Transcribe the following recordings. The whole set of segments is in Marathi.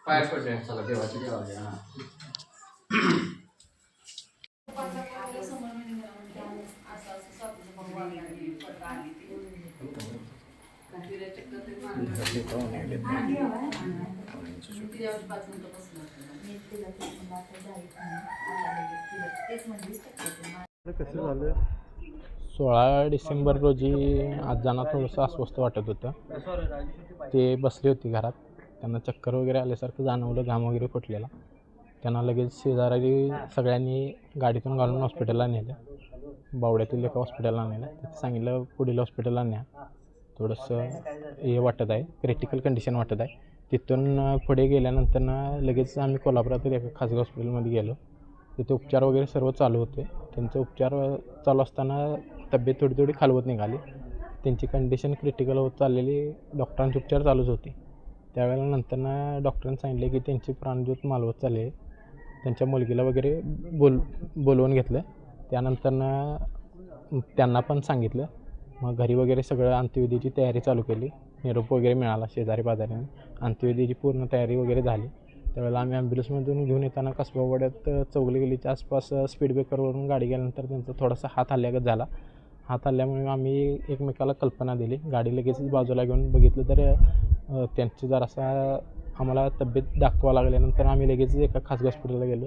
पाया पडले चला देवाची देवाची हां कसं झालं? 16 डिसेंबर रोजी आजांना थोडंसं अस्वस्थ वाटत होतं. ते बसले होते घरात. त्यांना चक्कर वगैरे आल्यासारखं जाणवलं, घाम वगैरे फुटलेला. त्यांना लगेच शेजारी सगळ्यांनी गाडीतून घालून हॉस्पिटलला नेलं. बावड्यातील एका हॉस्पिटलला नेलं. तिथं सांगितलं पुढील हॉस्पिटलला न्या, थोडंसं हे वाटत आहे, क्रिटिकल कंडिशन वाटत आहे. तिथून पुढे गेल्यानंतर लगेच आम्ही कोल्हापुरातील एका खाजगी हॉस्पिटलमध्ये गेलो. तिथे उपचार वगैरे सर्व चालू होते. त्यांचे उपचार चालू असताना तब्येत थोडी थोडी खालवत निघाली. त्यांची कंडिशन क्रिटिकल होत चाललेली. डॉक्टरांचे उपचार चालूच होते. त्यावेळेला नंतर डॉक्टरांनी सांगितले की त्यांची प्राणज्योत मालवत चालली आहे. त्यांच्या मुलगीला वगैरे बोलवून घेतलं. त्यानंतर त्यांना पण सांगितलं. मग घरी वगैरे सगळं अंत्यविधीची तयारी चालू केली. निरोप वगैरे मिळाला शेजारी पाजाऱ्यांनी. अंत्यविधीची पूर्ण तयारी वगैरे झाली. त्यावेळेला आम्ही ॲम्ब्युलन्समधून घेऊन येताना कसबावाड्यात चौगली गल्लीच्या आसपास स्पीड ब्रेकरवरून गाडी गेल्यानंतर त्यांचा थोडासा हात हल्ल्यागत झाला. हात हल्ल्यामुळे आम्ही एकमेकाला कल्पना दिली. गाडी लगेचच बाजूला घेऊन बघितलं तर त्यांची जरासा आम्हाला तब्येत दाखवा लागल्यानंतर आम्ही लगेच एका खाजगी हॉस्पिटलला गेलो.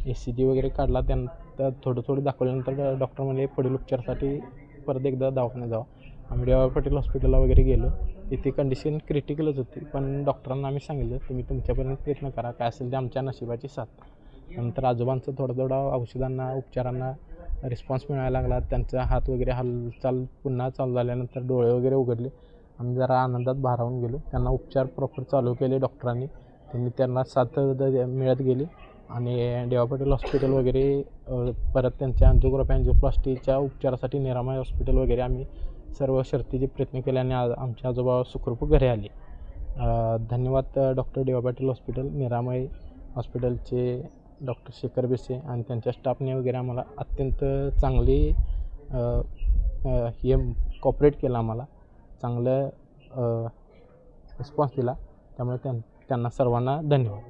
ECG वगैरे काढला. त्यानंतर थोडं दाखवल्यानंतर डॉक्टर म्हणले पुढील उपचारासाठी परत एकदा दवाखान्यात जावा. आम्ही डी.वाय पाटील हॉस्पिटलला वगैरे गेलो. तिथे कंडिशन क्रिटिकलच होती, पण डॉक्टरांना आम्ही सांगितलं तुम्ही तुमच्यापर्यंत प्रयत्न करा, काय असेल ते आमच्या नशिबाची साथ. नंतर आजोबांचं थोडं औषधांना उपचारांना रिस्पॉन्स मिळायला लागला. त्यांचा हात वगैरे हालचाल पुन्हा चालू झाल्यानंतर डोळे वगैरे उघडले. आम्ही जरा आनंदात भारावून गेलो. त्यांना उपचार प्रॉपर चालू केले डॉक्टरांनी. त्यांना साथ मिळत गेली आणि डी.वाय पाटील हॉस्पिटल वगैरे परत त्यांच्या अँजिओग्राफी अँजिओप्लास्टीच्या उपचारासाठी निरामय हॉस्पिटल वगैरे आम्ही सर्व शर्तीचे प्रयत्न केले आणि आमचे आजोबा सुखरूप घरी आले. धन्यवाद डॉक्टर डी.वाय पाटील हॉस्पिटल, निरामय हॉस्पिटलचे डॉक्टर शेखर बेसे आणि त्यांच्या स्टाफने वगैरे आम्हाला अत्यंत चांगली हे कॉपरेट केलं, आम्हाला चांगलं रिस्पॉन्स दिला. त्यामुळे त्यांना सर्वांना धन्यवाद.